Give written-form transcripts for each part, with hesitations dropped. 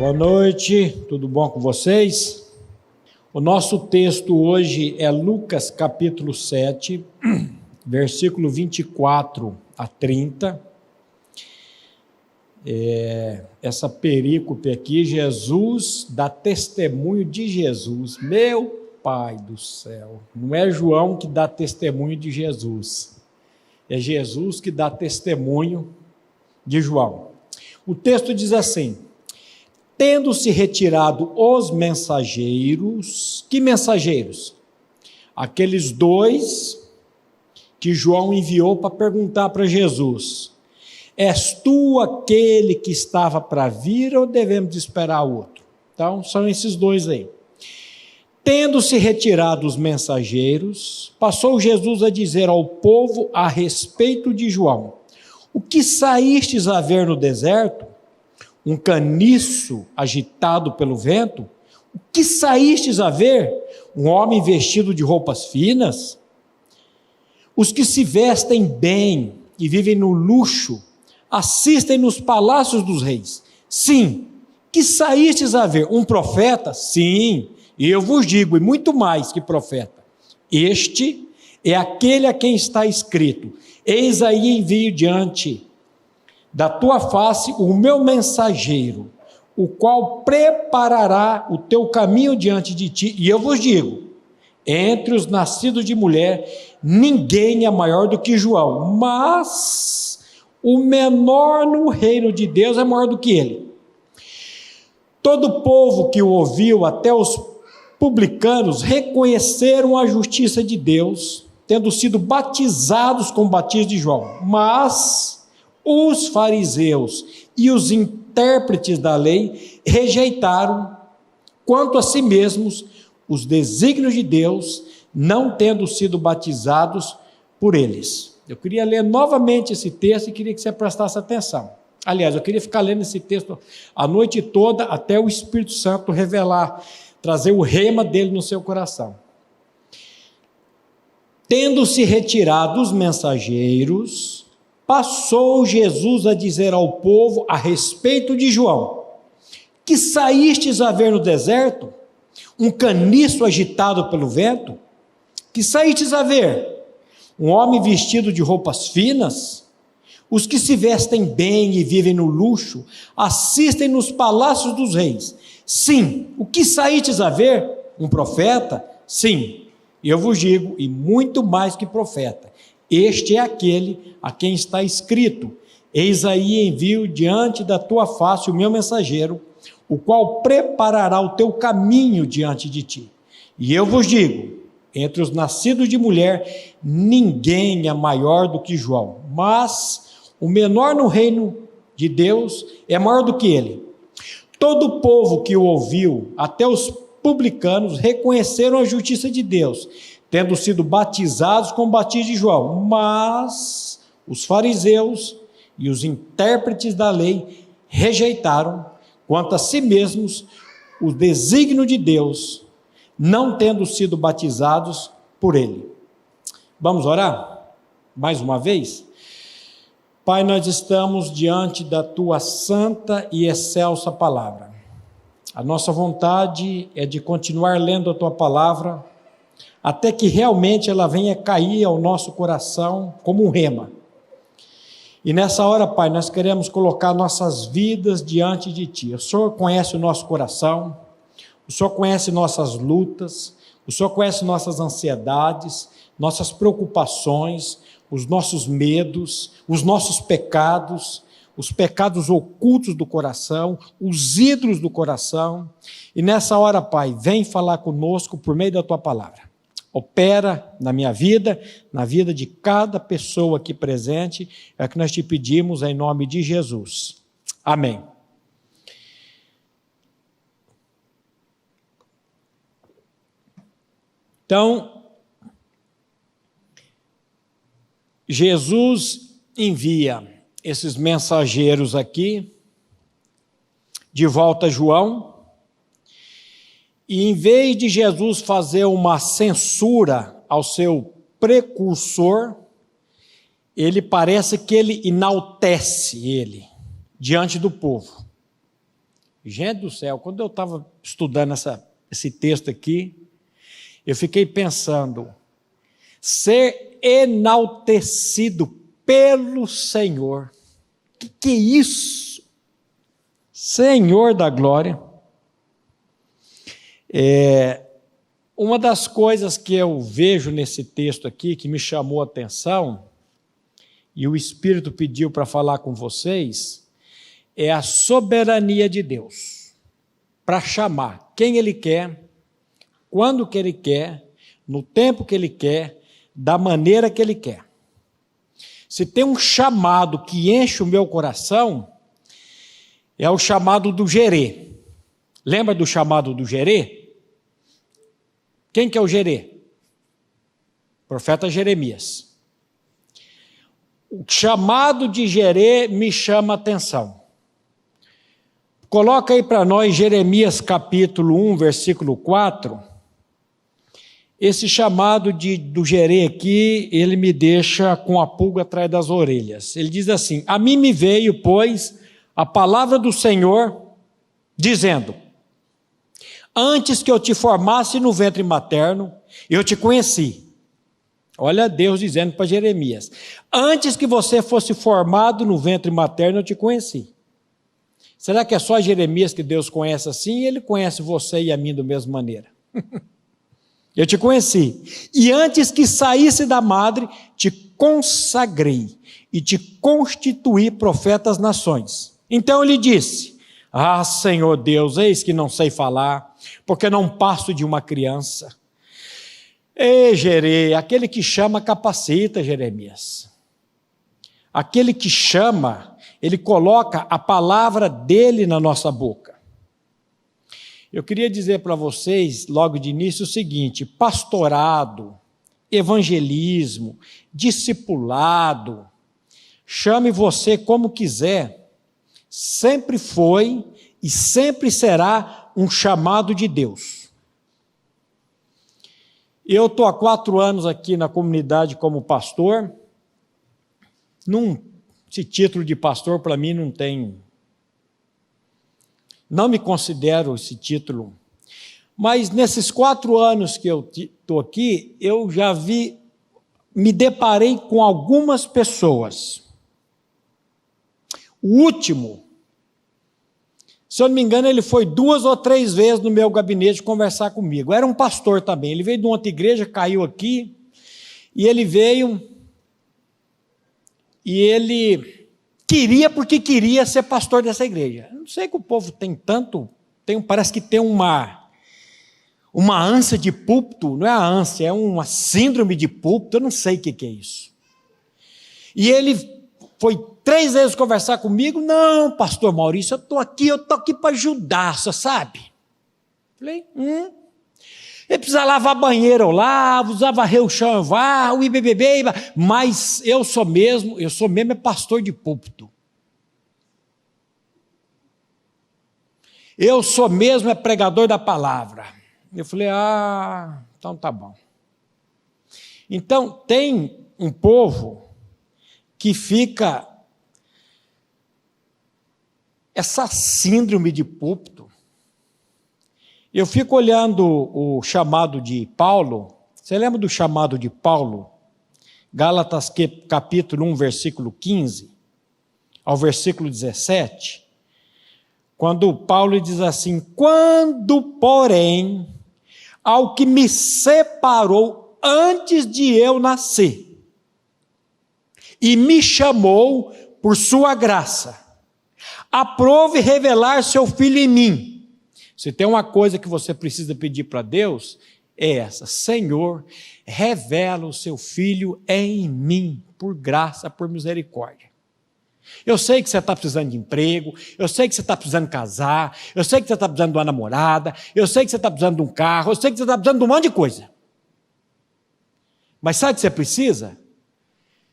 Boa noite, tudo bom com vocês? O nosso texto hoje é Lucas capítulo 7, versículo 24 a 30. Essa perícope aqui, Jesus dá testemunho de Jesus. Meu Pai do céu, não é João que dá testemunho de Jesus, é Jesus que dá testemunho de João. O texto diz assim: tendo-se retirado os mensageiros, que mensageiros? Aqueles dois que João enviou para perguntar para Jesus: és tu aquele que estava para vir ou devemos esperar outro? Então, são esses dois aí. Tendo-se retirado os mensageiros, passou Jesus a dizer ao povo a respeito de João: o que saístes a ver no deserto? Um caniço agitado pelo vento? O que saístes a ver? Um homem vestido de roupas finas? Os que se vestem bem e vivem no luxo, assistem nos palácios dos reis. Sim, que saístes a ver? Um profeta? Sim, e eu vos digo, e muito mais que profeta. Este é aquele a quem está escrito: eis aí envio diante da tua face o meu mensageiro, o qual preparará o teu caminho diante de ti. E eu vos digo, entre os nascidos de mulher, ninguém é maior do que João, mas o menor no reino de Deus é maior do que ele. Todo o povo que o ouviu, até os publicanos, reconheceram a justiça de Deus, tendo sido batizados com o batismo de João. Mas os fariseus e os intérpretes da lei rejeitaram, quanto a si mesmos, os desígnios de Deus, não tendo sido batizados por eles. Eu queria ler novamente esse texto e queria que você prestasse atenção. Aliás, eu queria ficar lendo esse texto a noite toda até o Espírito Santo revelar, trazer o rema dele no seu coração. Tendo-se retirado os mensageiros, passou Jesus a dizer ao povo a respeito de João: que saístes a ver no deserto? Um caniço agitado pelo vento? Que saístes a ver? Um homem vestido de roupas finas? Os que se vestem bem e vivem no luxo, assistem nos palácios dos reis. Sim, o que saístes a ver? Um profeta? Sim, eu vos digo, e muito mais que profeta. Este é aquele a quem está escrito: eis aí envio diante da tua face o meu mensageiro, o qual preparará o teu caminho diante de ti. E eu vos digo, entre os nascidos de mulher, ninguém é maior do que João, mas o menor no reino de Deus é maior do que ele. Todo o povo que o ouviu, até os publicanos, reconheceram a justiça de Deus, tendo sido batizados com o batismo de João. Mas os fariseus e os intérpretes da lei rejeitaram, quanto a si mesmos, o desígnio de Deus, não tendo sido batizados por ele. Vamos orar? Mais uma vez? Pai, nós estamos diante da tua santa e excelsa palavra. A nossa vontade é de continuar lendo a tua palavra, até que realmente ela venha cair ao nosso coração como um rema. E nessa hora, Pai, nós queremos colocar nossas vidas diante de Ti. O Senhor conhece o nosso coração, o Senhor conhece nossas lutas, o Senhor conhece nossas ansiedades, nossas preocupações, os nossos medos, os nossos pecados, os pecados ocultos do coração, os ídolos do coração. E nessa hora, Pai, vem falar conosco por meio da Tua palavra. Opera na minha vida, na vida de cada pessoa aqui presente, é o que nós te pedimos em nome de Jesus. Amém. Então, Jesus envia esses mensageiros aqui, de volta a João, e em vez de Jesus fazer uma censura ao seu precursor, ele parece que ele enaltece ele diante do povo. Gente do céu, quando eu estava estudando esse texto aqui, eu fiquei pensando, ser enaltecido pelo Senhor. Que é isso? Senhor da glória. Uma das coisas que eu vejo nesse texto aqui, que me chamou a atenção, e o Espírito pediu para falar com vocês, é a soberania de Deus, para chamar quem Ele quer, quando que Ele quer, no tempo que Ele quer, da maneira que Ele quer. Se tem um chamado que enche o meu coração, é o chamado do Gerê. Lembra do chamado do Gerê? Quem que é o Gerê? Profeta Jeremias. O chamado de Gerê me chama a atenção. Coloca aí para nós Jeremias capítulo 1, versículo 4. Esse chamado do Gerê aqui, ele me deixa com a pulga atrás das orelhas. Ele diz assim: a mim me veio, pois, a palavra do Senhor, dizendo: antes que eu te formasse no ventre materno, eu te conheci. Olha Deus dizendo para Jeremias: antes que você fosse formado no ventre materno, eu te conheci. Será que é só Jeremias que Deus conhece assim? Ele conhece você e a mim da mesma maneira. Eu te conheci. E antes que saísse da madre, te consagrei e te constituí profeta às nações. Então ele disse: ah, Senhor Deus, eis que não sei falar, porque não passo de uma criança. Ei, Gerê, aquele que chama capacita, Jeremias. Aquele que chama, ele coloca a palavra dele na nossa boca. Eu queria dizer para vocês, logo de início, o seguinte: pastorado, evangelismo, discipulado, chame você como quiser, sempre foi e sempre será um chamado de Deus. Eu estou há 4 anos aqui na comunidade como pastor. Esse título de pastor para mim não tem... Não me considero esse título. Mas nesses 4 anos que eu estou aqui, eu já me deparei com algumas pessoas. O último, se eu não me engano, ele foi 2 ou 3 vezes no meu gabinete conversar comigo. Era um pastor também. Ele veio de uma outra igreja, caiu aqui, e ele veio, e ele porque queria ser pastor dessa igreja. Não sei que o povo tem tanto, parece que tem uma ânsia de púlpito, não é a ânsia, é uma síndrome de púlpito, eu não sei o que é isso. E ele foi 3 vezes conversar comigo. Não, pastor Maurício, eu estou aqui para ajudar, você sabe? Falei, ele precisa lavar banheiro, eu lavo, precisa varrer o chão, eu varro, mas eu sou mesmo é pastor de púlpito. Eu sou mesmo é pregador da palavra. Eu falei, então tá bom. Então, tem um povo que fica essa síndrome de púlpito. Eu fico olhando o chamado de Paulo. Você lembra do chamado de Paulo? Gálatas capítulo 1, versículo 15 ao versículo 17. Quando Paulo diz assim: quando, porém, ao que me separou antes de eu nascer, e me chamou por sua graça, aprove revelar seu Filho em mim. Se tem uma coisa que você precisa pedir para Deus, é essa: Senhor, revela o seu Filho em mim, por graça, por misericórdia. Eu sei que você está precisando de emprego, eu sei que você está precisando casar, eu sei que você está precisando de uma namorada, eu sei que você está precisando de um carro, eu sei que você está precisando de um monte de coisa. Mas sabe o que você precisa?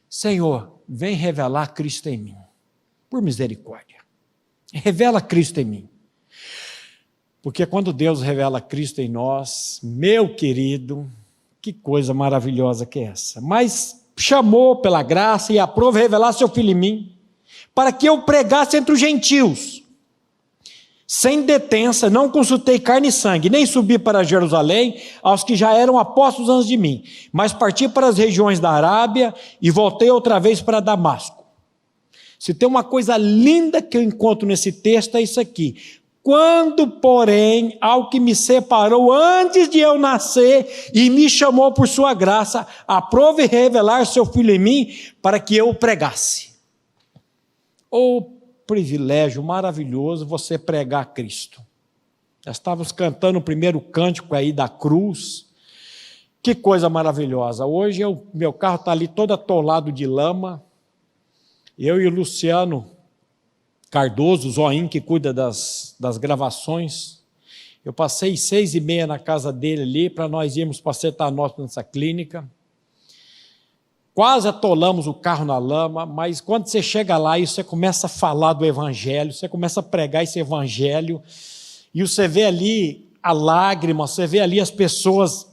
Senhor, vem revelar Cristo em mim, por misericórdia. Revela Cristo em mim. Porque quando Deus revela Cristo em nós, meu querido, que coisa maravilhosa que é essa. Mas chamou pela graça e aprove revelar seu Filho em mim, para que eu pregasse entre os gentios. sem detença, não consultei carne e sangue, nem subi para Jerusalém aos que já eram apóstolos antes de mim, mas parti para as regiões da Arábia e voltei outra vez para Damasco. Se tem uma coisa linda que eu encontro nesse texto, é isso aqui. Quando, porém, ao que me separou antes de eu nascer e me chamou por sua graça, aprove revelar seu Filho em mim para que eu o pregasse. Privilégio maravilhoso você pregar Cristo. Já estávamos cantando o primeiro cântico aí da cruz. Que coisa maravilhosa. Hoje meu carro está ali todo atolado de lama. Eu e o Luciano Cardoso, o Zoinho que cuida das gravações. Eu passei 6h30 na casa dele ali para nós irmos para Cetanópolis nessa clínica. Quase atolamos o carro na lama, mas quando você chega lá e você começa a falar do Evangelho, você começa a pregar esse Evangelho, e você vê ali a lágrima, você vê ali as pessoas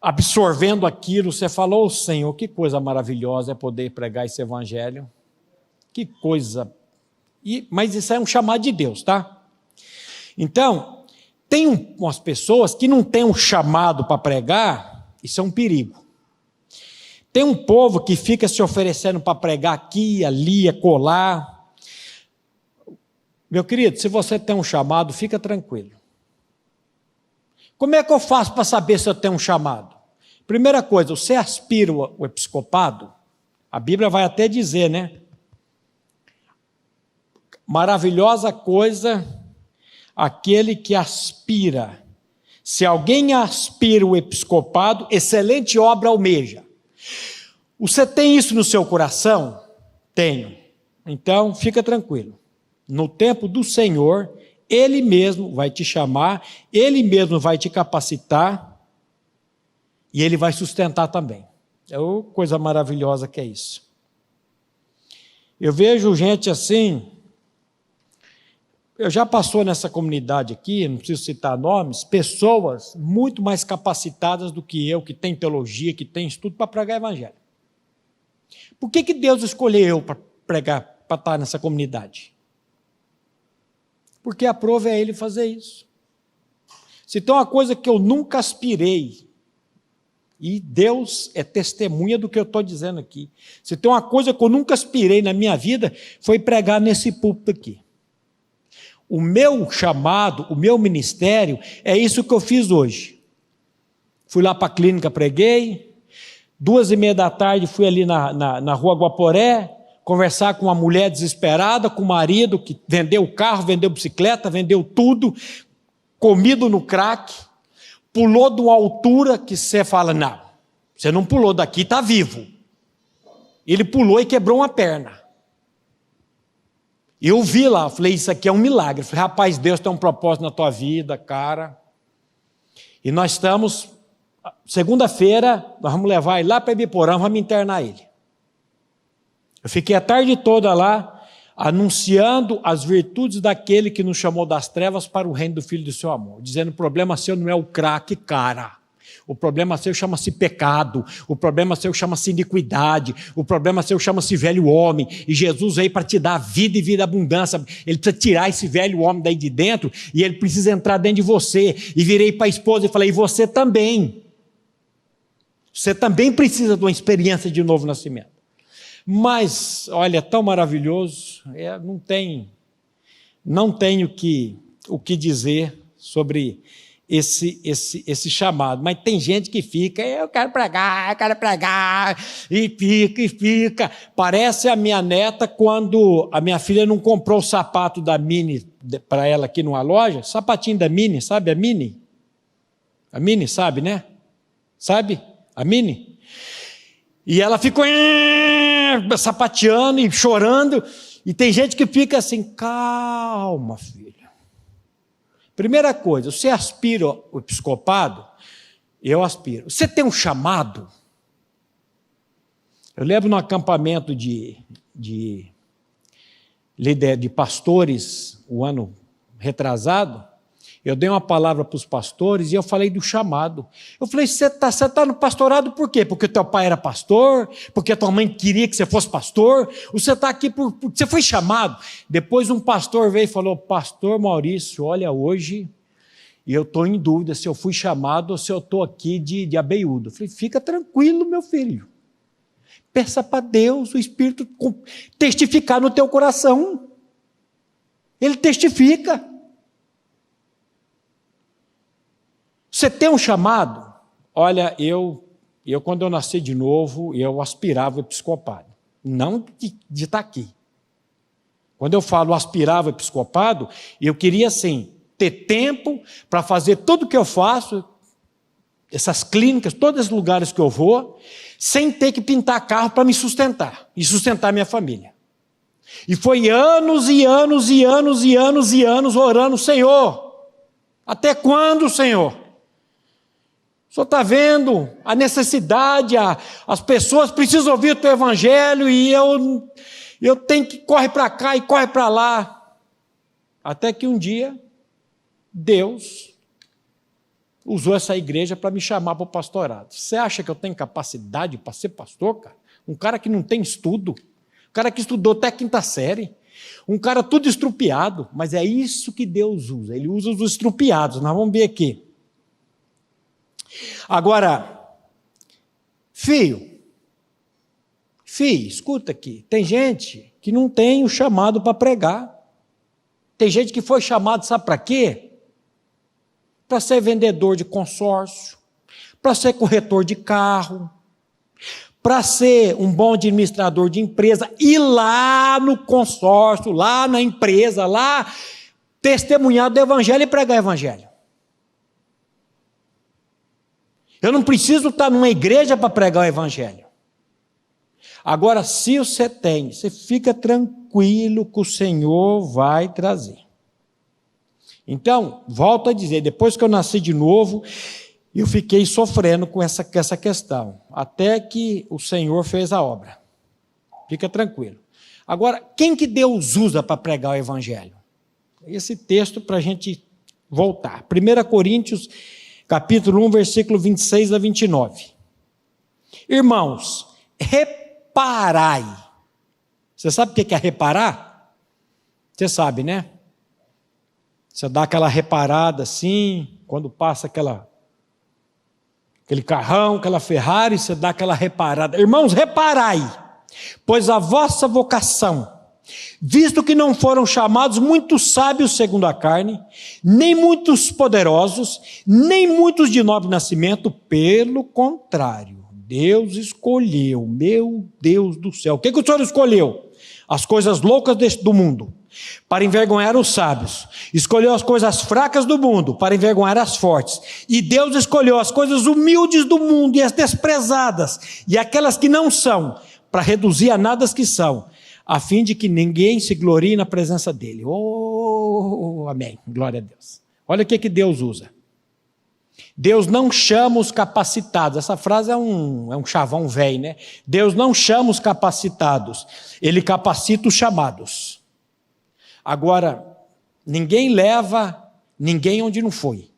absorvendo aquilo, você fala, ô Senhor, que coisa maravilhosa é poder pregar esse Evangelho. Que coisa. Mas isso é um chamado de Deus, tá? Então, tem umas pessoas que não têm um chamado para pregar, isso é um perigo. Tem um povo que fica se oferecendo para pregar aqui, ali, acolá. Meu querido, se você tem um chamado, fica tranquilo. Como é que eu faço para saber se eu tenho um chamado? Primeira coisa, você aspira o episcopado? A Bíblia vai até dizer, né? Maravilhosa coisa, aquele que aspira. Se alguém aspira o episcopado, excelente obra almeja. Você tem isso no seu coração? Tenho. Então, fica tranquilo. No tempo do Senhor, Ele mesmo vai te chamar, Ele mesmo vai te capacitar e Ele vai sustentar também. É uma coisa maravilhosa que é isso. Eu vejo gente assim, eu já passou nessa comunidade aqui, não preciso citar nomes, pessoas muito mais capacitadas do que eu, que tem teologia, que tem estudo para pregar evangelho. Por que Deus escolheu eu para pregar, para estar nessa comunidade? Porque aprove a Ele fazer isso. Se tem uma coisa que eu nunca aspirei, e Deus é testemunha do que eu estou dizendo aqui, se tem uma coisa que eu nunca aspirei na minha vida, foi pregar nesse púlpito aqui. O meu chamado, o meu ministério, é isso que eu fiz hoje. Fui lá para a clínica, preguei, 2h30 da tarde fui ali na rua Guaporé, conversar com uma mulher desesperada, com o marido que vendeu o carro, vendeu bicicleta, vendeu tudo, comido no crack, pulou de uma altura que você fala, não, você não pulou daqui, está vivo. Ele pulou e quebrou uma perna. Eu vi lá, falei, isso aqui é um milagre. Eu falei, rapaz, Deus tem um propósito na tua vida, cara. E nós estamos, segunda-feira, nós vamos levar ele lá para Ibiporã, vamos internar ele. Eu fiquei a tarde toda lá, anunciando as virtudes daquele que nos chamou das trevas para o reino do Filho do seu amor. Dizendo, o problema seu não é o crack, cara. O problema seu chama-se pecado, o problema seu chama-se iniquidade, o problema seu chama-se velho homem, e Jesus veio para te dar vida e vida abundância. Ele precisa tirar esse velho homem daí de dentro, e ele precisa entrar dentro de você. E virei para a esposa e falei, e você também precisa de uma experiência de novo nascimento. Mas, olha, é tão maravilhoso, não tenho o que dizer sobre esse chamado, mas tem gente que fica, eu quero pregar, e fica. Parece a minha neta quando a minha filha não comprou o sapato da Mini para ela aqui numa loja, sapatinho da Mini, sabe a Mini? A Mini, sabe, né? Sabe? A Mini? E ela ficou sapateando e chorando, e tem gente que fica assim, calma, filha. Primeira coisa, você aspira o episcopado? Eu aspiro. Você tem um chamado? Eu lembro no acampamento de líder de pastores, o ano retrasado, Eu dei uma palavra para os pastores e eu falei do chamado. Eu falei, você tá no pastorado por quê? Porque teu pai era pastor? Porque tua mãe queria que você fosse pastor? Ou você está aqui porque você foi chamado? Depois um pastor veio e falou, pastor Maurício, olha, hoje eu estou em dúvida se eu fui chamado ou se eu estou aqui de abeiúdo. Eu falei, fica tranquilo, meu filho. Peça para Deus, o Espírito testificar no teu coração. Ele testifica. Você tem um chamado? Olha, eu quando eu nasci de novo, eu aspirava o episcopado. Não de estar aqui. Quando eu falo aspirava o episcopado, eu queria, assim, ter tempo para fazer tudo o que eu faço, essas clínicas, todos os lugares que eu vou, sem ter que pintar carro para me sustentar e sustentar minha família. E foi anos e anos e anos e anos e anos orando, Senhor, até quando, Senhor? O Senhor está vendo a necessidade, as pessoas precisam ouvir o teu evangelho e eu tenho que correr para cá e correr para lá. Até que um dia, Deus usou essa igreja para me chamar para o pastorado. Você acha que eu tenho capacidade para ser pastor, cara? Um cara que não tem estudo, um cara que estudou até a 5ª série, um cara tudo estrupiado, mas é isso que Deus usa, Ele usa os estrupiados. Nós vamos ver aqui. Agora, filho, escuta aqui, tem gente que não tem o chamado para pregar, tem gente que foi chamado, sabe para quê? Para ser vendedor de consórcio, para ser corretor de carro, para ser um bom administrador de empresa, ir lá no consórcio, lá na empresa, lá testemunhar do evangelho e pregar o evangelho. Eu não preciso estar numa igreja para pregar o evangelho. Agora, se você tem, você fica tranquilo que o Senhor vai trazer. Então, volto a dizer, depois que eu nasci de novo, eu fiquei sofrendo com essa questão, até que o Senhor fez a obra. Fica tranquilo. Agora, quem que Deus usa para pregar o evangelho? Esse texto para a gente voltar. 1 Coríntios, capítulo 1, versículo 26 a 29. Irmãos, reparai. Você sabe o que é reparar? Você sabe, né? Você dá aquela reparada assim, quando passa aquele carrão, aquela Ferrari, você dá aquela reparada. Irmãos, reparai, pois a vossa vocação, visto que não foram chamados muitos sábios segundo a carne, nem muitos poderosos, nem muitos de nobre nascimento, pelo contrário, Deus escolheu, meu Deus do céu. O que o Senhor escolheu? As coisas loucas do mundo, para envergonhar os sábios. Escolheu as coisas fracas do mundo, para envergonhar as fortes. E Deus escolheu as coisas humildes do mundo e as desprezadas, e aquelas que não são, para reduzir a nada as que são, a fim de que ninguém se glorie na presença dele. Oh, amém, glória a Deus. Olha o que Deus usa. Deus não chama os capacitados. Essa frase é um chavão velho, né? Deus não chama os capacitados, Ele capacita os chamados. Agora, ninguém leva ninguém onde não foi.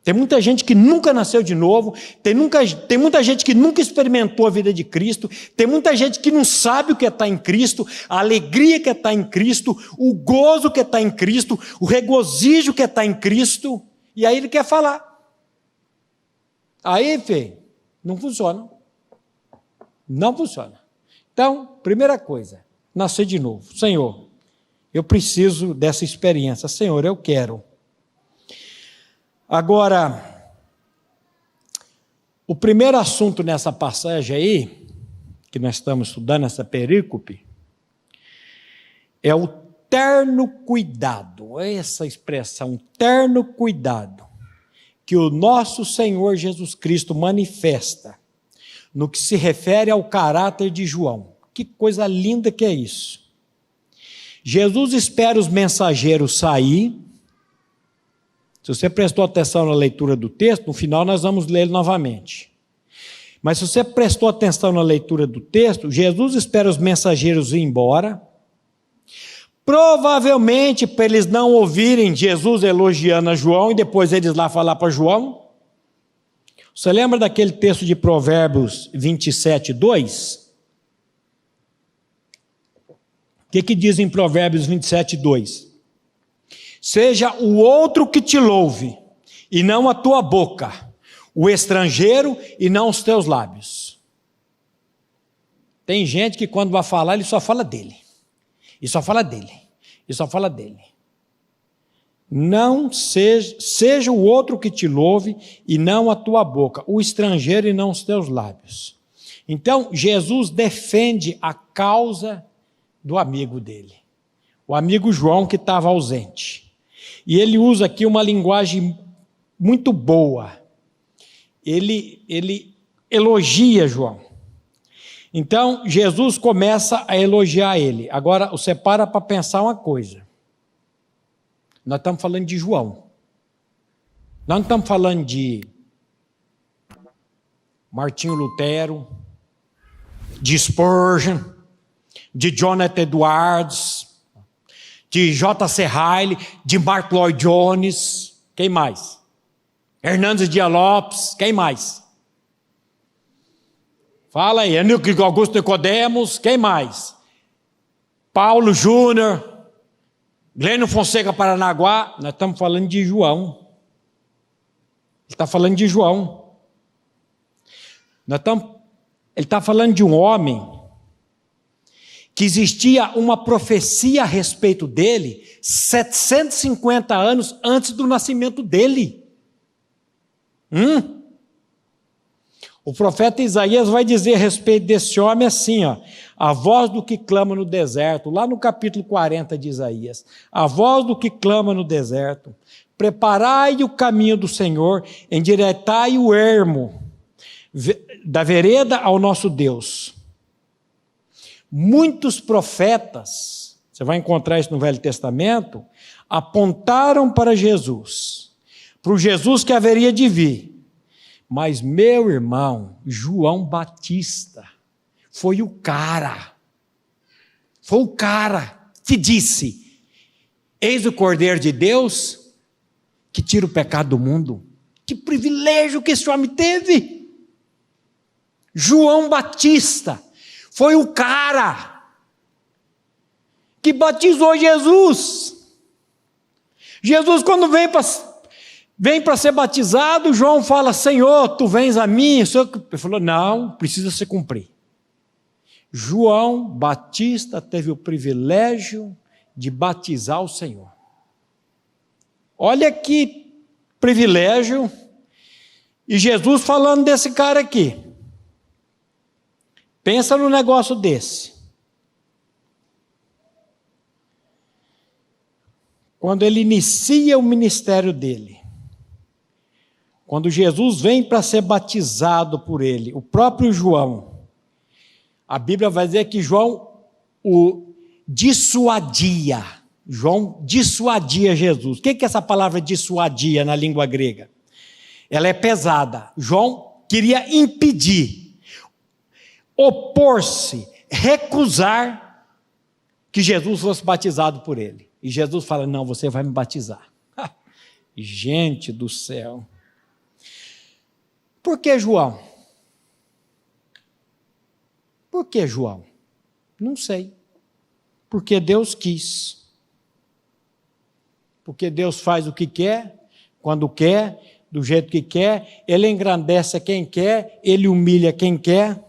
Tem muita gente que nunca nasceu de novo, tem muita gente que nunca experimentou a vida de Cristo, tem muita gente que não sabe o que é estar em Cristo, a alegria que é estar em Cristo, o gozo que é estar em Cristo, o regozijo que é estar em Cristo, e aí ele quer falar. Aí, filho, não funciona. Não funciona. Então, primeira coisa, nascer de novo. Senhor, eu preciso dessa experiência. Senhor, eu quero. Agora, o primeiro assunto nessa passagem aí, que nós estamos estudando, essa perícope, é o terno cuidado, essa expressão, terno cuidado, que o nosso Senhor Jesus Cristo manifesta no que se refere ao caráter de João. Que coisa linda que é isso. Jesus espera os mensageiros sair. Se você prestou atenção na leitura do texto, no final nós vamos ler ele novamente. Mas se você prestou atenção na leitura do texto, Jesus espera os mensageiros ir embora, Provavelmente para eles não ouvirem Jesus elogiando a João e depois eles lá falar para João. Você lembra daquele texto de Provérbios 27, 2? O que diz em Provérbios 27, 2? Seja o outro que te louve, e não a tua boca, o estrangeiro e não os teus lábios. Tem gente que quando vai falar, ele só fala dele. E só fala dele. E só fala dele. Não seja o outro que te louve e não a tua boca, o estrangeiro e não os teus lábios. Então, Jesus defende a causa do amigo dele. O amigo João que estava ausente. E ele usa aqui uma linguagem muito boa. Ele elogia João. Então, Jesus começa a elogiar ele. Agora, você para pensar uma coisa. Nós estamos falando de João. Nós não estamos falando de Martinho Lutero, de Spurgeon, de Jonathan Edwards, de J.C. Riley, de Mark Lloyd Jones. Quem mais? Hernandes Dias Lopes. Quem mais? Fala aí, Augusto Nicodemos, quem mais? Paulo Júnior, Glênio Fonseca Paranaguá. Nós estamos falando de João. Ele está falando de João. Ele está falando de um homem que existia uma profecia a respeito dele 750 anos antes do nascimento dele. O profeta Isaías vai dizer a respeito desse homem assim, ó, a voz do que clama no deserto, lá no capítulo 40 de Isaías, a voz do que clama no deserto, preparai o caminho do Senhor, endireitai o ermo da vereda ao nosso Deus. Muitos profetas, você vai encontrar isso no Velho Testamento, apontaram para Jesus, para o Jesus que haveria de vir. Mas meu irmão, João Batista, foi o cara que disse, eis o Cordeiro de Deus, que tira o pecado do mundo. Que privilégio que esse homem teve! João Batista, foi o cara, que batizou Jesus. Jesus quando vem para ser batizado, João fala, Senhor, tu vens a mim? Ele falou, não, precisa se cumprir. João Batista teve o privilégio de batizar o Senhor. Olha que privilégio. E Jesus falando desse cara aqui. Pensa no negócio desse. Quando ele inicia o ministério dele, quando Jesus vem para ser batizado por ele, o próprio João, a Bíblia vai dizer que João o dissuadia. João dissuadia Jesus. O que é essa palavra dissuadia na língua grega? Ela é pesada. João queria impedir, opor-se, recusar que Jesus fosse batizado por ele. E Jesus fala, não, você vai me batizar. Gente do céu. Por que João? Por que João? Não sei. Porque Deus quis. Porque Deus faz o que quer, quando quer, do jeito que quer. Ele engrandece quem quer, ele humilha quem quer.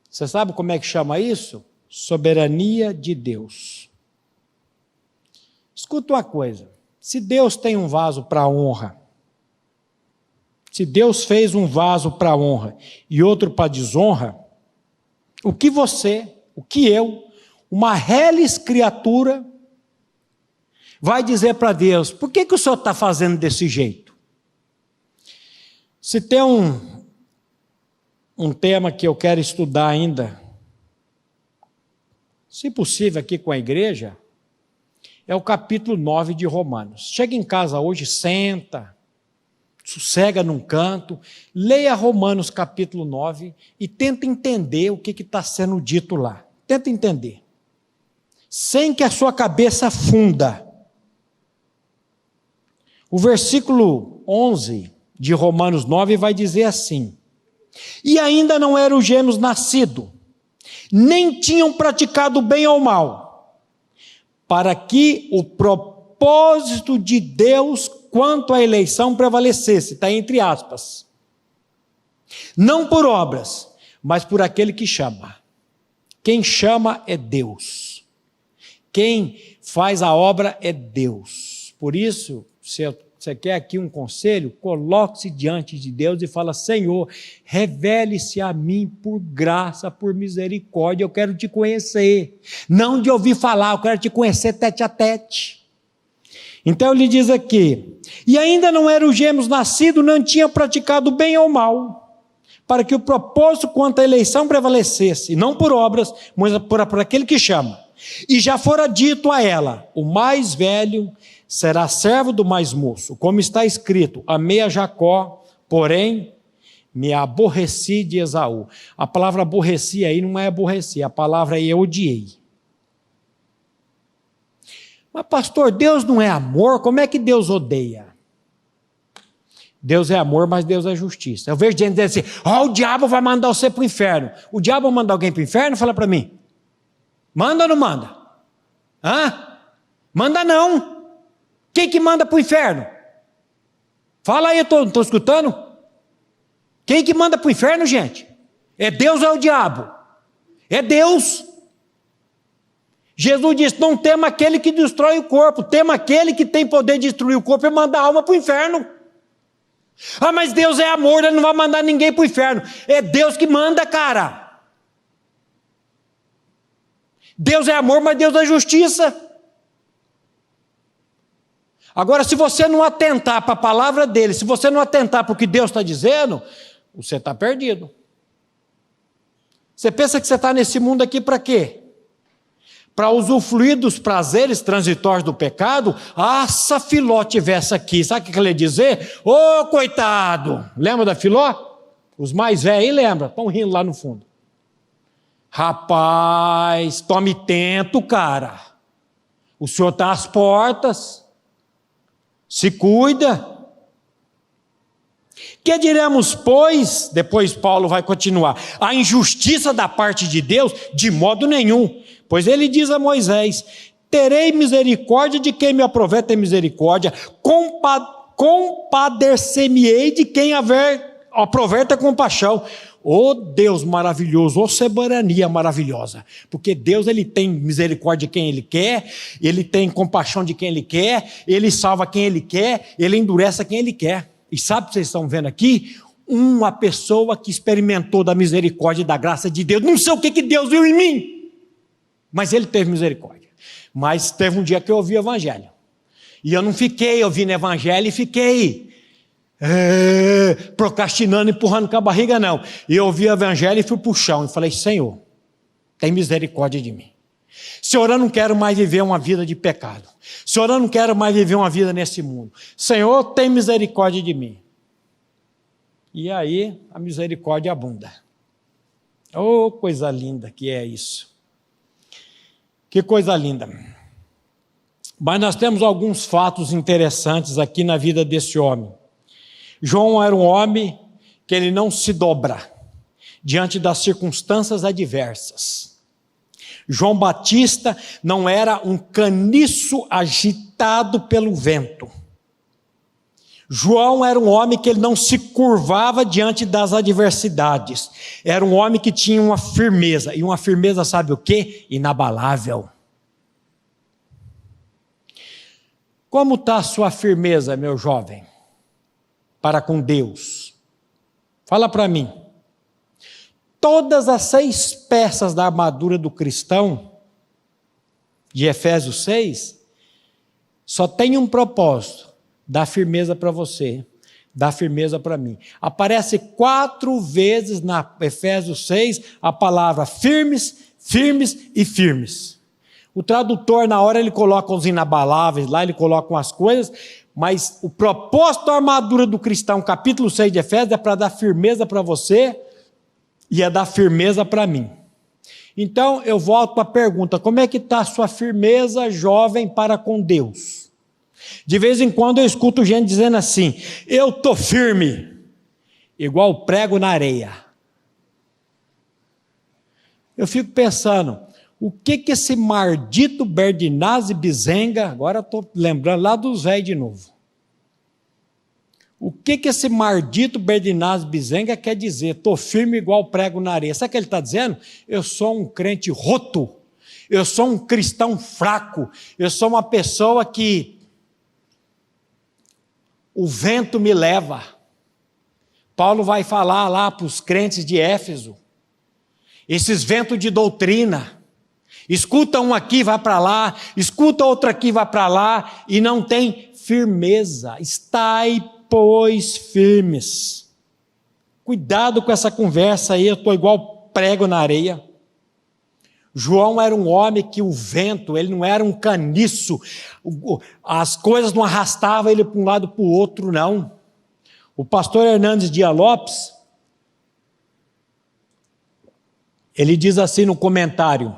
Você sabe como é que chama isso? Soberania de Deus. Escuta uma coisa. Se Deus tem um vaso para honra, se Deus fez um vaso para honra e outro para desonra, o que você, o que eu, uma reles criatura, vai dizer para Deus, por que o Senhor está fazendo desse jeito? Se tem um tema que eu quero estudar ainda, se possível aqui com a igreja, é o capítulo 9 de Romanos. Chega em casa hoje, senta, sossega num canto, leia Romanos capítulo 9 e tenta entender o que está sendo dito lá. Tenta entender. Sem que a sua cabeça funda. O versículo 11 de Romanos 9 vai dizer assim: e ainda não eram os gêmeos nascidos, nem tinham praticado bem ou mal, para que o propósito de Deus quanto à eleição prevalecesse, está entre aspas, não por obras, mas por aquele que chama. Quem chama é Deus, quem faz a obra é Deus. Por isso, se você quer aqui um conselho, coloque-se diante de Deus e fala: Senhor, revele-se a mim por graça, por misericórdia, eu quero te conhecer, não de ouvir falar, eu quero te conhecer tete a tete. Então ele diz aqui: e ainda não eram os gêmeos nascidos, não tinham praticado bem ou mal, para que o propósito quanto à eleição prevalecesse, não por obras, mas por aquele que chama. E já fora dito a ela: o mais velho será servo do mais moço, como está escrito: amei a Jacó, porém me aborreci de Esaú. A palavra aborreci aí não é aborreci, a palavra aí é odiei. Mas pastor, Deus não é amor? Como é que Deus odeia? Deus é amor, mas Deus é justiça. Eu vejo gente dizendo assim: o diabo vai mandar você para o inferno. O diabo vai mandar alguém para o inferno? Fala para mim. Manda ou não manda? Hã? Manda não. Quem que manda para o inferno? Fala aí, eu estou escutando. Quem que manda para o inferno, gente? É Deus ou é o diabo? É Deus. Jesus disse: não tema aquele que destrói o corpo, tema aquele que tem poder de destruir o corpo e mandar a alma para o inferno. Ah, mas Deus é amor, Ele não vai mandar ninguém para o inferno. É Deus que manda, cara. Deus é amor, mas Deus é justiça. Agora, se você não atentar para a palavra dele, se você não atentar para o que Deus está dizendo, você está perdido. Você pensa que você está nesse mundo aqui para quê? Para usufruir dos prazeres transitórios do pecado? Ah, se a Filó tivesse aqui, sabe o que ele ia dizer? Ô, coitado! Lembra da Filó? Os mais velhos aí lembram, estão rindo lá no fundo. Rapaz, tome tento, cara. O senhor está às portas. Se cuida. Que diremos, pois, depois Paulo vai continuar, a injustiça da parte de Deus? De modo nenhum, pois ele diz a Moisés: terei misericórdia de quem me aprover ter misericórdia, compadecer-me-ei de quem aprover ter compaixão. Ô Deus maravilhoso, ô soberania maravilhosa, porque Deus, Ele tem misericórdia de quem Ele quer, Ele tem compaixão de quem Ele quer, Ele salva quem Ele quer, Ele endurece quem Ele quer. E sabe o que vocês estão vendo aqui? Uma pessoa que experimentou da misericórdia e da graça de Deus. Não sei o que Deus viu em mim, mas Ele teve misericórdia. Mas teve um dia que eu ouvi o evangelho, e eu não fiquei ouvindo o evangelho e fiquei procrastinando, empurrando com a barriga, não. E eu ouvi o evangelho e fui para o chão e falei: Senhor, tem misericórdia de mim. Senhor, eu não quero mais viver uma vida de pecado. Senhor, eu não quero mais viver uma vida nesse mundo. Senhor, tem misericórdia de mim. E aí a misericórdia abunda. Oh, coisa linda que é isso. Que coisa linda. Mas nós temos alguns fatos interessantes aqui na vida desse homem. João era um homem que ele não se dobra diante das circunstâncias adversas. João Batista não era um caniço agitado pelo vento. João era um homem que ele não se curvava diante das adversidades. Era um homem que tinha uma firmeza. E uma firmeza, sabe o quê? Inabalável. Como está a sua firmeza, meu jovem, para com Deus? Fala para mim. Todas as 6 peças da armadura do cristão, de Efésios 6, só tem um propósito: dar firmeza para você, dar firmeza para mim. Aparece 4 vezes na Efésios 6 a palavra firmes, firmes e firmes. O tradutor, na hora, ele coloca os inabaláveis lá, ele coloca umas coisas, mas o propósito da armadura do cristão, capítulo 6 de Efésios, é para dar firmeza para você e é dar firmeza para mim. Então, eu volto à pergunta, como é que está a sua firmeza, jovem, para com Deus? De vez em quando eu escuto gente dizendo assim, eu estou firme, igual prego na areia. Eu fico pensando, o que esse maldito Berdinazzi Bizenga, agora eu estou lembrando lá dos velhos de novo. O que esse maldito Berdinazzi Bizenga quer dizer? Estou firme igual prego na areia. Sabe o que ele está dizendo? Eu sou um crente roto, eu sou um cristão fraco, eu sou uma pessoa que o vento me leva. Paulo vai falar lá para os crentes de Éfeso, esses ventos de doutrina, escuta um aqui, vai para lá, escuta outro aqui, vai para lá, e não tem firmeza. Estai, pois, firmes. Cuidado com essa conversa aí, eu estou igual prego na areia. João era um homem que o vento, ele não era um caniço, as coisas não arrastavam ele para um lado para o outro, não. O pastor Hernandes Dias Lopes, ele diz assim no comentário,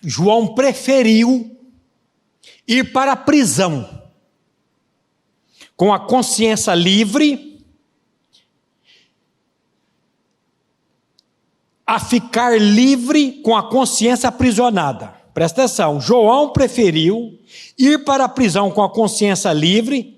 João preferiu ir para a prisão com a consciência livre a ficar livre com a consciência aprisionada. Presta atenção, João preferiu ir para a prisão com a consciência livre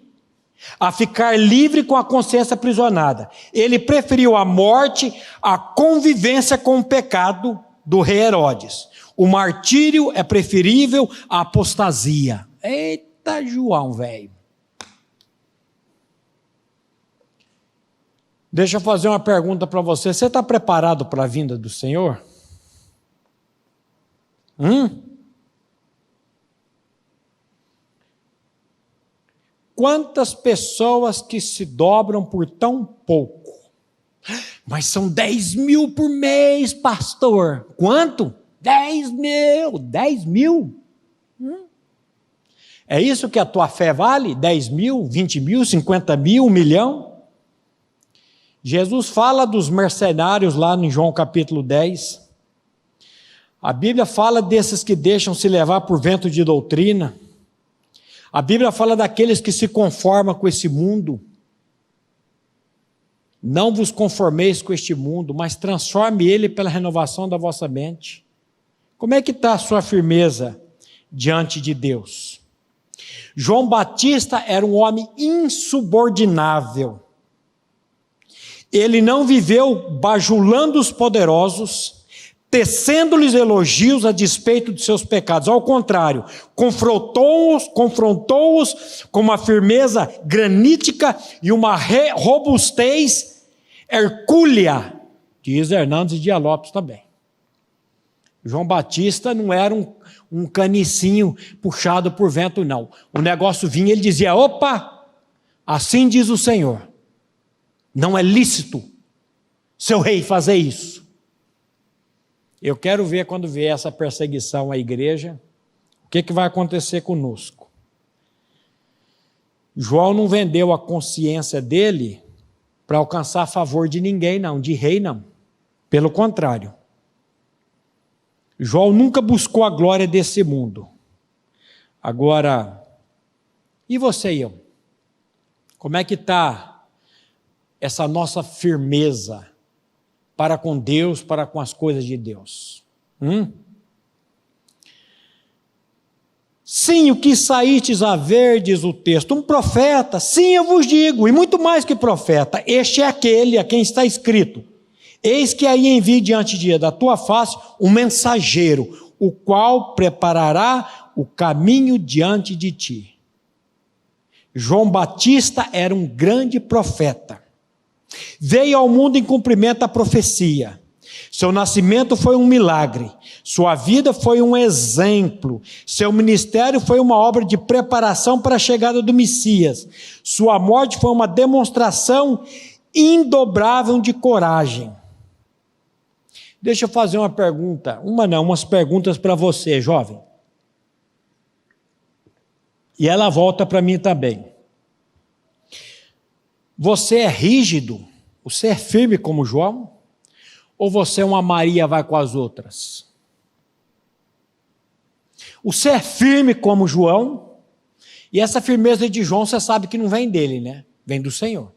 a ficar livre com a consciência aprisionada. Ele preferiu a morte à convivência com o pecado do rei Herodes. O martírio é preferível à apostasia. Eita, João, velho. Deixa eu fazer uma pergunta para você. Você está preparado para a vinda do Senhor? Quantas pessoas que se dobram por tão pouco? Mas são 10 mil por mês, pastor. Quanto? 10 mil. 10 mil? É isso que a tua fé vale? 10 mil, 20 mil, 50 mil, 1 milhão? Jesus fala dos mercenários lá em João capítulo 10. A Bíblia fala desses que deixam se levar por vento de doutrina. A Bíblia fala daqueles que se conformam com esse mundo. Não vos conformeis com este mundo, mas transforme ele pela renovação da vossa mente. Como é que está a sua firmeza diante de Deus? João Batista era um homem insubordinável. Ele não viveu bajulando os poderosos, tecendo-lhes elogios a despeito de seus pecados. Ao contrário, confrontou-os com uma firmeza granítica e uma robustez hercúlea, diz Hernandes Dias Lopes também. João Batista não era um canicinho puxado por vento, não. O negócio vinha, ele dizia, opa, assim diz o Senhor. Não é lícito seu rei fazer isso. Eu quero ver quando vier essa perseguição à igreja, o que vai acontecer conosco. João não vendeu a consciência dele para alcançar favor de ninguém, não, de rei não. Pelo contrário. João nunca buscou a glória desse mundo. Agora, e você e eu? Como é que está essa nossa firmeza para com Deus, para com as coisas de Deus? Sim, o que saístes a ver, diz o texto, um profeta, sim, eu vos digo, e muito mais que profeta, este é aquele a quem está escrito, eis que aí envio diante da tua face um mensageiro, o qual preparará o caminho diante de ti. João Batista era um grande profeta. Veio ao mundo em cumprimento da profecia. Seu nascimento foi um milagre. Sua vida foi um exemplo. Seu ministério foi uma obra de preparação para a chegada do Messias. Sua morte foi uma demonstração indobrável de coragem. Deixa eu fazer uma pergunta. Umas perguntas para você, jovem. E ela volta para mim também. Você é rígido? Você é firme como João? Ou você é uma Maria vai com as outras? Você é firme como João, e essa firmeza de João você sabe que não vem dele, né? Vem do Senhor.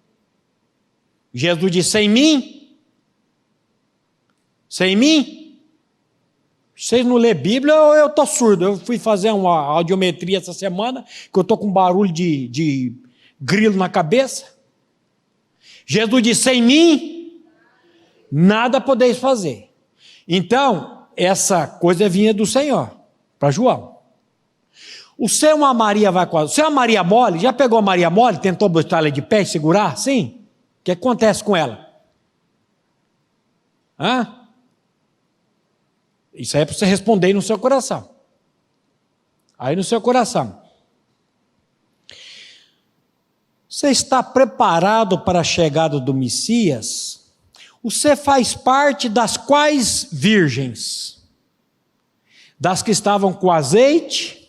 Jesus disse: sem mim, vocês não lêem Bíblia ou eu estou surdo? Eu fui fazer uma audiometria essa semana, que eu estou com barulho de grilo na cabeça. Jesus disse: sem mim, nada podeis fazer. Então, essa coisa vinha do Senhor, para João. O seu uma Maria vai quase. O seu uma Maria mole, já pegou a Maria mole, tentou botar ela de pé e segurar? Sim. O que acontece com ela? Isso aí é para você responder aí no seu coração. Aí no seu coração. Você está preparado para a chegada do Messias? Você faz parte das quais virgens? Das que estavam com azeite?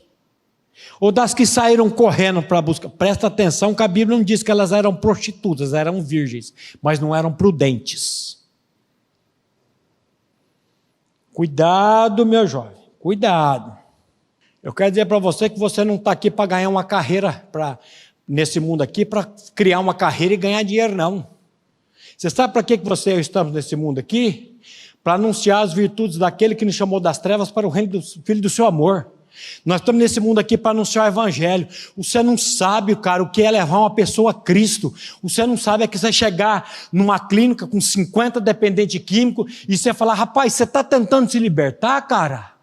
Ou das que saíram correndo para buscar? Presta atenção que a Bíblia não diz que elas eram prostitutas, eram virgens, mas não eram prudentes. Cuidado, meu jovem, cuidado. Eu quero dizer para você que você não está aqui para ganhar uma carreira, nesse mundo aqui, para criar uma carreira e ganhar dinheiro, não. Você sabe para que você e eu estamos nesse mundo aqui? Para anunciar as virtudes daquele que nos chamou das trevas para o reino do Filho do seu amor. Nós estamos nesse mundo aqui para anunciar o evangelho. Você não sabe, cara, o que é levar uma pessoa a Cristo. Você não sabe é que você chegar numa clínica com 50 dependentes químicos e você falar: rapaz, você está tentando se libertar, cara?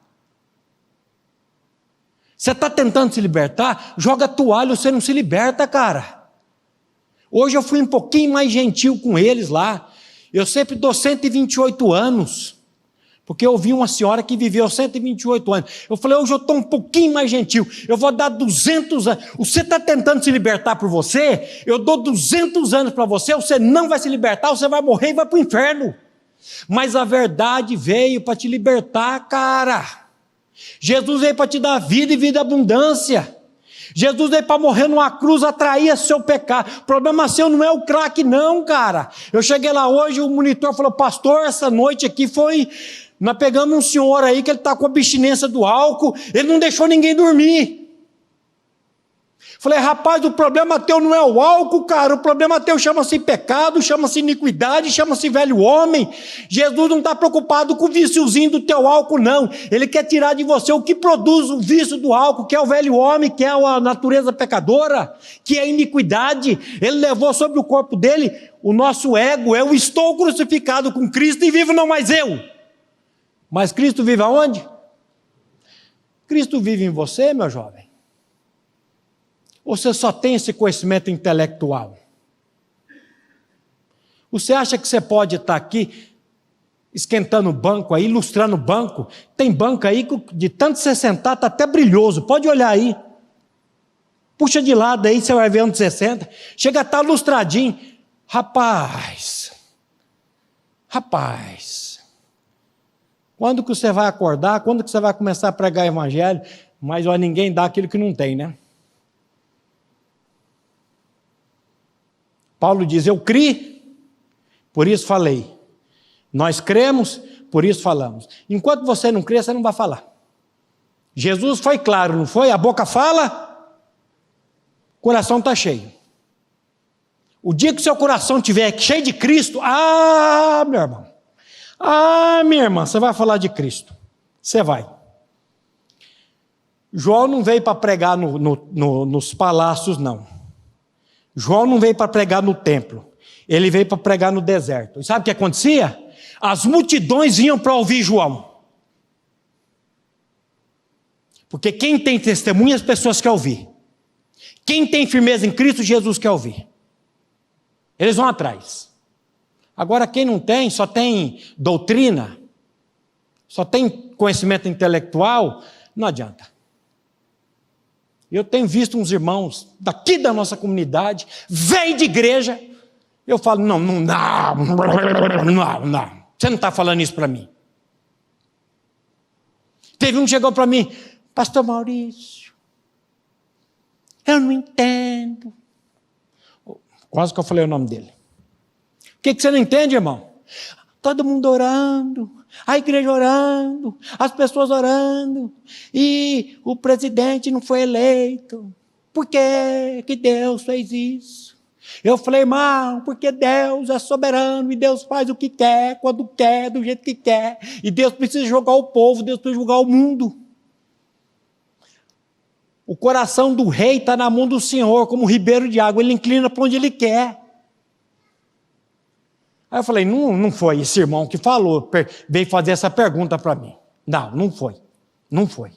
Você está tentando se libertar? Joga a toalha, você não se liberta, cara. Hoje eu fui um pouquinho mais gentil com eles lá. Eu sempre dou 128 anos. Porque eu vi uma senhora que viveu 128 anos. Eu falei: hoje eu estou um pouquinho mais gentil. Eu vou dar 200 anos. Você está tentando se libertar por você? Eu dou 200 anos para você. Você não vai se libertar. Você vai morrer e vai para o inferno. Mas a verdade veio para te libertar, cara. Jesus veio para te dar vida e vida e abundância. Jesus veio para morrer numa cruz, atrair seu pecado. O problema seu não é o crack, não, cara. Eu cheguei lá hoje, o monitor falou: pastor, essa noite aqui foi... Nós pegamos um senhor aí que ele está com abstinência do álcool, ele não deixou ninguém dormir. Falei: rapaz, o problema teu não é o álcool, cara, o problema teu chama-se pecado, chama-se iniquidade, chama-se velho homem. Jesus não está preocupado com o viciozinho do teu álcool, não. Ele quer tirar de você o que produz o vício do álcool, que é o velho homem, que é a natureza pecadora, que é a iniquidade. Ele levou sobre o corpo dele o nosso ego. Eu estou crucificado com Cristo e vivo não mais eu. Mas Cristo vive aonde? Cristo vive em você, meu jovem. Ou você só tem esse conhecimento intelectual? Você acha que você pode estar aqui esquentando o banco aí, ilustrando o banco? Tem banco aí que de tanto você sentar está até brilhoso. Pode olhar aí. Puxa de lado aí, você vai ver onde você senta. Chega a estar lustradinho. Rapaz. Quando que você vai acordar? Quando que você vai começar a pregar o evangelho? Mas ninguém dá aquilo que não tem, né? Paulo diz: eu criei, por isso falei. Nós cremos, por isso falamos. Enquanto você não crê, você não vai falar. Jesus foi claro, não foi? A boca fala, o coração está cheio. O dia que o seu coração estiver cheio de Cristo, meu irmão, minha irmã, você vai falar de Cristo. Você vai. João não veio para pregar nos palácios, não. João não veio para pregar no templo. Ele veio para pregar no deserto. E sabe o que acontecia? As multidões vinham para ouvir João. Porque quem tem testemunha, as pessoas querem ouvir. Quem tem firmeza em Cristo, Jesus quer ouvir. Eles vão atrás. Agora, quem não tem, só tem doutrina, só tem conhecimento intelectual, não adianta. Eu tenho visto uns irmãos daqui da nossa comunidade, velho de igreja, eu falo: não, você não está falando isso para mim. Teve um que chegou para mim: pastor Maurício, eu não entendo. Quase que eu falei o nome dele. O que você não entende, irmão? Todo mundo orando, A igreja orando, as pessoas orando, e o presidente não foi eleito. Por que Deus fez isso? Eu falei, irmão, porque Deus é soberano e Deus faz o que quer, quando quer, do jeito que quer. E Deus precisa julgar o povo, Deus precisa julgar o mundo. O coração do rei está na mão do Senhor, como um ribeiro de água, ele inclina para onde ele quer. Aí eu falei, não foi esse irmão que falou, veio fazer essa pergunta para mim. Não foi. Não foi.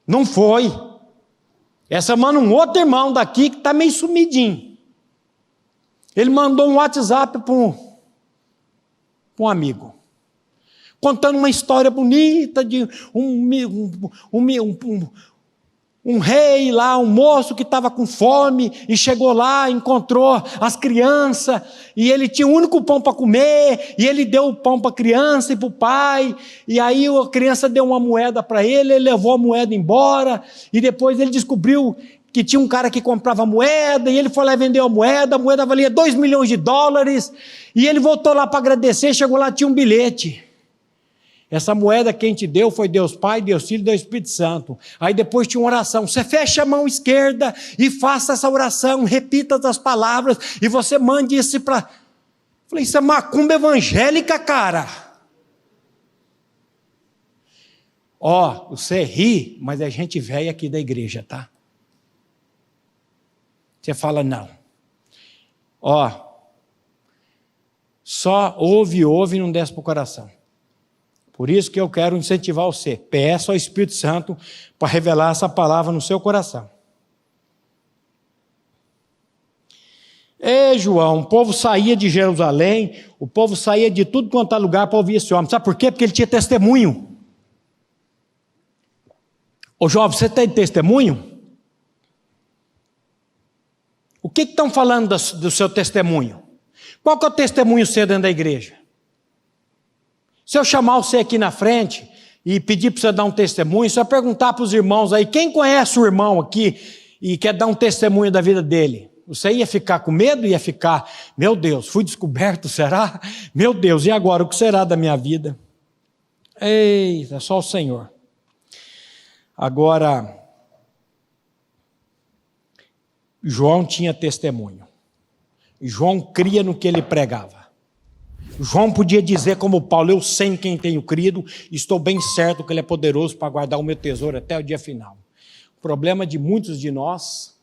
Não foi. Essa manda um outro irmão daqui que está meio sumidinho. Ele mandou um WhatsApp para um amigo, contando uma história bonita de um rei lá, um moço que estava com fome e chegou lá, encontrou as crianças e ele tinha o único pão para comer e ele deu o pão para a criança e para o pai e aí a criança deu uma moeda para ele levou a moeda embora e depois ele descobriu que tinha um cara que comprava moeda e ele foi lá e vendeu a moeda valia $2 milhões e ele voltou lá para agradecer, chegou lá, tinha um bilhete. Essa moeda quem te deu foi Deus Pai, Deus Filho e Deus Espírito Santo. Aí depois tinha uma oração. Você fecha a mão esquerda e faça essa oração, repita as palavras e você mande isso para... Falei, isso é macumba evangélica, cara. Você ri, mas é gente velha aqui da igreja, tá? Você fala, não. Só ouve e não desce para o coração. Por isso que eu quero incentivar você. Peça ao Espírito Santo para revelar essa palavra no seu coração. João, o povo saía de Jerusalém, o povo saía de tudo quanto é lugar para ouvir esse homem. Sabe por quê? Porque ele tinha testemunho. Jovem, você tem testemunho? O que estão falando do seu testemunho? Qual que é o testemunho seu dentro da igreja? Se eu chamar você aqui na frente e pedir para você dar um testemunho, se eu perguntar para os irmãos aí, quem conhece o irmão aqui e quer dar um testemunho da vida dele? Você ia ficar com medo? Ia ficar, meu Deus, fui descoberto, será? Meu Deus, e agora, o que será da minha vida? Eita, só o Senhor. Agora, João tinha testemunho. João cria no que ele pregava. João podia dizer como Paulo, eu sei em quem tenho crido, estou bem certo que ele é poderoso para guardar o meu tesouro até o dia final. O problema de muitos de nós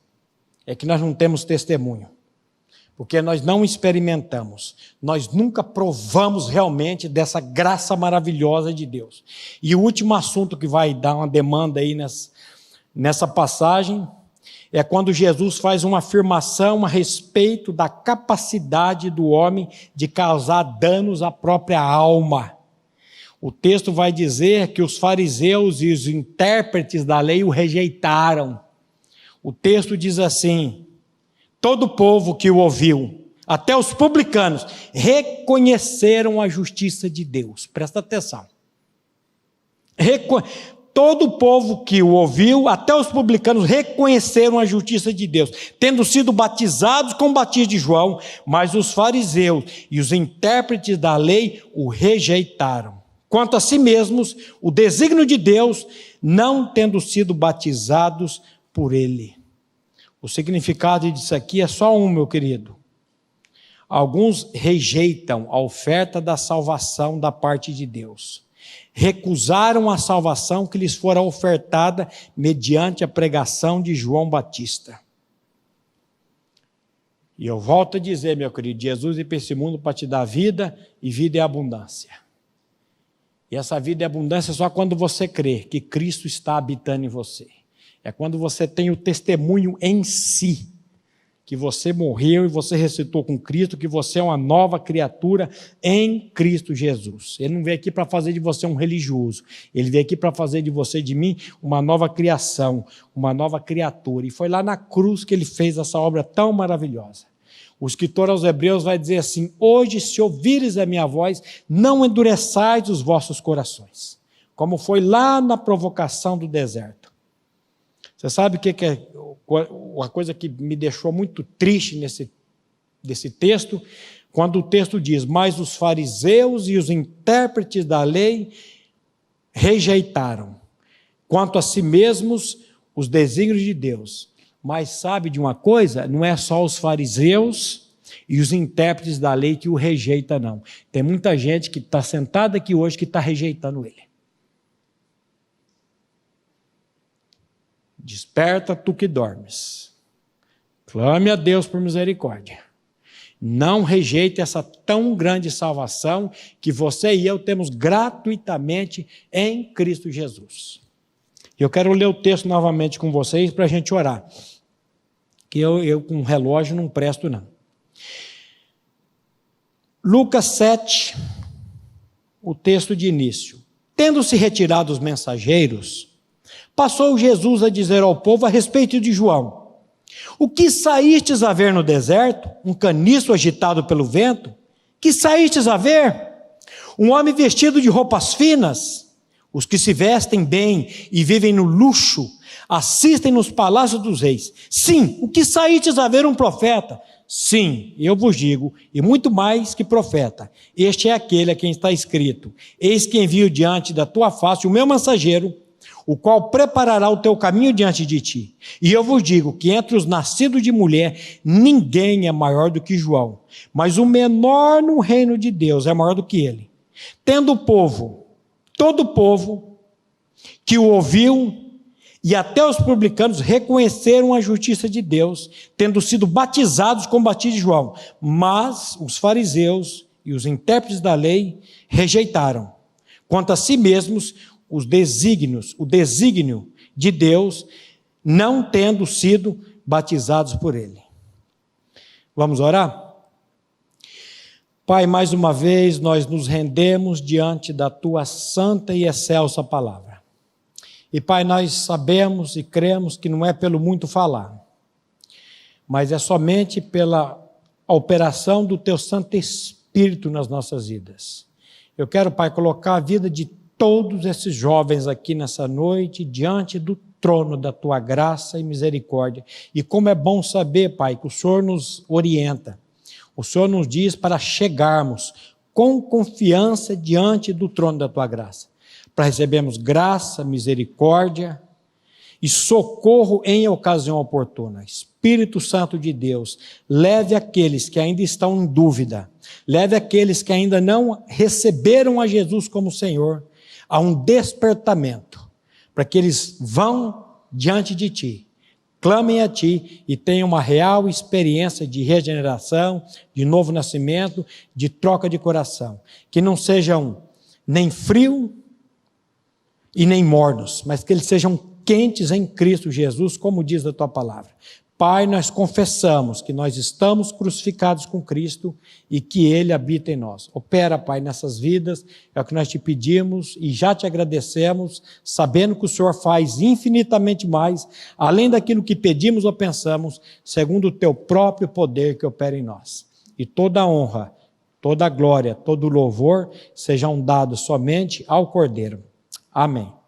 é que nós não temos testemunho, porque nós não experimentamos, nós nunca provamos realmente dessa graça maravilhosa de Deus. E o último assunto que vai dar uma demanda aí nessa passagem é quando Jesus faz uma afirmação a respeito da capacidade do homem de causar danos à própria alma. O texto vai dizer que os fariseus e os intérpretes da lei o rejeitaram. O texto diz assim: todo o povo que o ouviu, até os publicanos, reconheceram a justiça de Deus. Presta atenção. Todo o povo que o ouviu, até os publicanos, reconheceram a justiça de Deus, tendo sido batizados com o batismo de João, mas os fariseus e os intérpretes da lei o rejeitaram. Quanto a si mesmos, o desígnio de Deus, não tendo sido batizados por ele. O significado disso aqui é só um, meu querido. Alguns rejeitam a oferta da salvação da parte de Deus. Recusaram a salvação que lhes fora ofertada mediante a pregação de João Batista. E eu volto a dizer, meu querido, Jesus veio para esse mundo para te dar vida, e vida é abundância. E essa vida é abundância só quando você crê que Cristo está habitando em você. É quando você tem o testemunho em si, que você morreu e você ressuscitou com Cristo, que você é uma nova criatura em Cristo Jesus. Ele não veio aqui para fazer de você um religioso, ele veio aqui para fazer de você e de mim uma nova criação, uma nova criatura. E foi lá na cruz que ele fez essa obra tão maravilhosa. O escritor aos Hebreus vai dizer assim: hoje, se ouvires a minha voz, não endureçais os vossos corações, como foi lá na provocação do deserto. Você sabe o que é uma coisa que me deixou muito triste nesse texto? Quando o texto diz, mas os fariseus e os intérpretes da lei rejeitaram, quanto a si mesmos, os desígnios de Deus. Mas sabe de uma coisa? Não é só os fariseus e os intérpretes da lei que o rejeitam, não. Tem muita gente que está sentada aqui hoje que está rejeitando ele. Desperta tu que dormes. Clame a Deus por misericórdia. Não rejeite essa tão grande salvação que você e eu temos gratuitamente em Cristo Jesus. Eu quero ler o texto novamente com vocês para a gente orar. Que eu com relógio não presto, não. Lucas 7, o texto de início. Tendo-se retirado os mensageiros, passou Jesus a dizer ao povo a respeito de João: o que saístes a ver no deserto? Um caniço agitado pelo vento? Que saístes a ver? Um homem vestido de roupas finas? Os que se vestem bem e vivem no luxo, assistem nos palácios dos reis. Sim, o que saístes a ver? Um profeta? Sim, eu vos digo, e muito mais que profeta. Este é aquele a quem está escrito: eis que envio diante da tua face o meu mensageiro, o qual preparará o teu caminho diante de ti. E eu vos digo que entre os nascidos de mulher, ninguém é maior do que João, mas o menor no reino de Deus é maior do que ele. Tendo o povo, todo o povo que o ouviu, e até os publicanos reconheceram a justiça de Deus, tendo sido batizados com o batismo de João. Mas os fariseus e os intérpretes da lei rejeitaram, quanto a si mesmos, o desígnio de Deus, não tendo sido batizados por ele. Vamos orar? Pai, mais uma vez nós nos rendemos diante da tua santa e excelsa palavra. E Pai, nós sabemos e cremos que não é pelo muito falar, mas é somente pela operação do teu Santo Espírito nas nossas vidas. Eu quero, Pai, colocar a vida de todos esses jovens aqui nessa noite diante do trono da tua graça e misericórdia. E como é bom saber, Pai, que o Senhor nos orienta. O Senhor nos diz para chegarmos com confiança diante do trono da tua graça, para recebermos graça, misericórdia e socorro em ocasião oportuna. Espírito Santo de Deus, leve aqueles que ainda estão em dúvida, leve aqueles que ainda não receberam a Jesus como Senhor, a um despertamento, para que eles vão diante de ti, clamem a ti e tenham uma real experiência de regeneração, de novo nascimento, de troca de coração, que não sejam nem frio e nem mornos, mas que eles sejam quentes em Cristo Jesus, como diz a tua palavra. Pai, nós confessamos que nós estamos crucificados com Cristo e que Ele habita em nós. Opera, Pai, nessas vidas, é o que nós te pedimos e já te agradecemos, sabendo que o Senhor faz infinitamente mais, além daquilo que pedimos ou pensamos, segundo o teu próprio poder que opera em nós. E toda a honra, toda a glória, todo o louvor sejam dados somente ao Cordeiro. Amém.